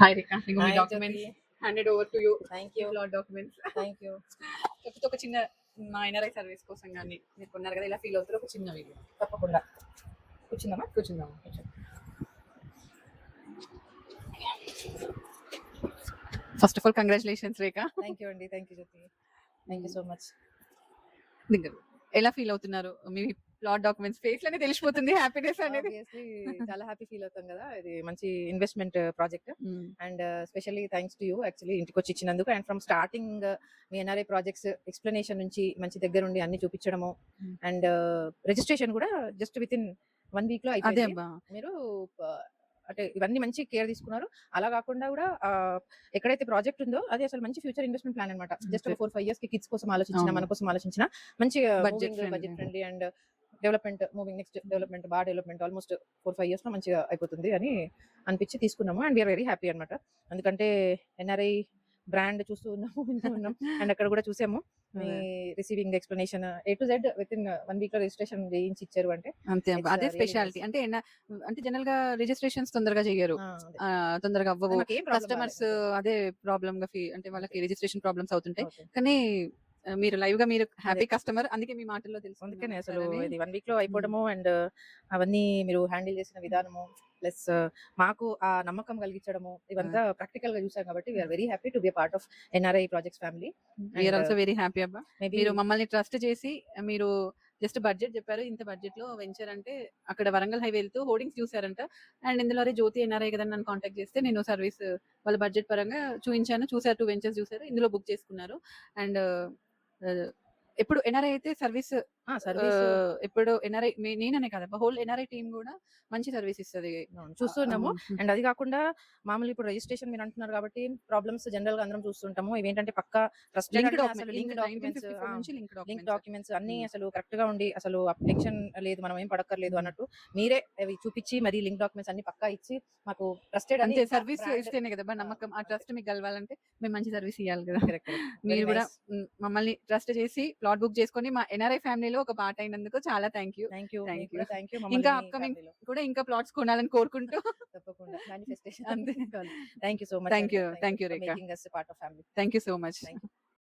Hi Rika, ఇగో మీ hi documents Jyothi. Handed over to you. Thank మీ you. Plot documents. Thank you. కాకపోతే ఒక చిన్న మా ఎన్ఆర్ఐ సర్వీస్ కోసం కానీ మీరు కొన్నారు కదా ఇలా ఫీల్ అవుతారు ఒక చిన్న వీడియో. తప్పకుండా కూర్చుందామా? కూర్చుందాం. First of all congratulations Rekha. Thank you అండి. Thank you Jyothi. Thank you so much. దగ్గర ఎలా ఫీల్ అవుతున్నారు? మీ ప్లాట్ డాక్యుమెంట్స్ ఫేస్ లోనే తెలిసిపోతుంది హ్యాపీనెస్ అనేది. ఆబ్వియస్లీ చాలా హ్యాపీ ఫీల్ అవుతాం కదా. ఇది మంచి investment project and specially thanks to you actually ఇంటికి వచ్చి ఇచ్చినందుకు. And from starting me NRI projects explanation నుంచి మంచి దగ్గర ఉండి అన్ని చూపించడము అండ్ రిజిస్ట్రేషన్ కూడా జస్ట్ విత్ ఇన్ 1 week లో అదే అయిపోయింది. అబ్బా. మీరు అంటే ఇవన్నీ మంచి కేర్ తీసుకున్నారు. అలా కాకుండా కూడా ఎక్కడైతే ప్రాజెక్ట్ ఉందో అది అసలు మంచి ఫ్యూచర్ ఇన్వెస్ట్మెంట్ ప్లాన్ అనమాట. జస్ట్ ఒక 4-5 years కి కిడ్స్ కోసం ఆలోచించిన, అవును. మన కోసం ఆలోచించిన మంచి Budget friendly. Budget friendly and development moving next development బాగా డెవలప్మెంట్ ఆల్మోస్ట్ 4-5 years లో మంచిగా అయిపోతుంది అని అనిపించి తీసుకున్నాము. అండ్ వీఆర్ వెరీ హ్యాపీ అనమాట. ఎందుకంటే ఎన్ఆర్ఐ బ్రాండ్ చూస్తూ ఉన్నాము, వింటూ ఉన్నాం అండ్ అక్కడ కూడా చూసాము మీ receiving explanation A to Z within 1 week లో రిజిస్ట్రేషన్ చేయించి ఇచ్చారు అంటే అంతే అబ్బా. It's అదే really స్పెషాలిటీ. nice. అంటే జనరల్ గా రిజిస్ట్రేషన్స్ తొందరగా చెయ్యరు, తొందరగా అవ్వవు. మాకేం problem కస్టమర్స్ రాలేదు. అదే ప్రాబ్లమ్ గా అంటే వాళ్ళకి Okay. రిజిస్ట్రేషన్ ప్రాబ్లమ్స్ అవుతుంటాయి. Okay. కానీ మీరు లైవ్ గా మీరు హ్యాపీ కస్టమర్, అందుకే మీ మాటల్లో అందుకనే అసలు తెలుసు. ఇది 1 week లో అయిపోవడము అండ్ అవన్నీ మీరు హ్యాండిల్ చేసిన విధానము ప్లస్ మాకు ఆ నమ్మకం కలిగించడము ఇవంతా ప్రాక్టికల్ గా చూసాం కాబట్టి we are very happy to be part of NRI projects family. We are also very happy అబ్బా. మేబీ మీరు మమ్మల్ని ట్రస్ట్ చేసి మీరు జస్ట్ బడ్జెట్ చెప్పారు, ఇంత బడ్జెట్ లో వెంచర్ అంటే అక్కడ వరంగల్ హైవే వెళ్తూ హోర్డింగ్స్ చూసారంట. అండ్ ఇందులో జ్యోతి ఎన్ఆర్ఐ కదా నన్ను కాంటాక్ట్ చేస్తే నేను సర్వీస్ వాళ్ళ బడ్జెట్ పరంగా చూపించాను, చూసారు, 2 వెంచర్స్ చూసారు, ఇందులో బుక్ చేసుకున్నారు. అండ్ ఎప్పుడు ఎన్ఆర్ఐ అయితే సర్వీస్ సర్వీస్ ఎప్పుడు ఎన్ఆర్ఐ నేననే కదా హోల్ ఎన్ఆర్ఐ టీమ్ కూడా మంచి సర్వీస్ ఇస్తుంది. చూస్తున్నాము. అండ్ అది కాకుండా మామూలు ఇప్పుడు రిజిస్ట్రేషన్ మీరు అంటున్నారు కాబట్టి ప్రాబ్లమ్స్ జనరల్ గా అందరం చూస్తుంటాము. ఇవేంటంటే పక్కా ట్రస్టెడ్ లింక్ డాక్యుమెంట్స్ అన్ని అసలు కరెక్ట్ గా ఉండి అసలు టెన్షన్ లేదు, మనం ఏం పడక్కర్లేదు అన్నట్టు మీరే అవి చూపించి మరి లింక్ డాక్యుమెంట్స్ అన్ని పక్కా ఇచ్చి మాకు ట్రస్టెడ్ అంతే సర్వీస్ ఇస్తేనే కదా నమ్మకం. ఆ ట్రస్ట్ మీకు కలవాలంటే మేము మంచి సర్వీస్ ఇవ్వాలి కదా. మీరు కూడా మమ్మల్ని ట్రస్ట్ చేసి ప్లాట్ బుక్ చేసుకొని మా ఎన్ఆర్ఐ ఫ్యామిలీలో ఒక పార్ట్ అయినందుకు చాలా థ్యాంక్ యూ. ఇంకా అప్కమింగ్ కూడా ఇంకా ప్లాట్స్ కొనాలని కోరుకుంటూ తప్పకుండా మేనిఫెస్టేషన్. అంతే. Thank you so much. Thank you Rekha. Making us a part of family. Thank you so much. Thank you.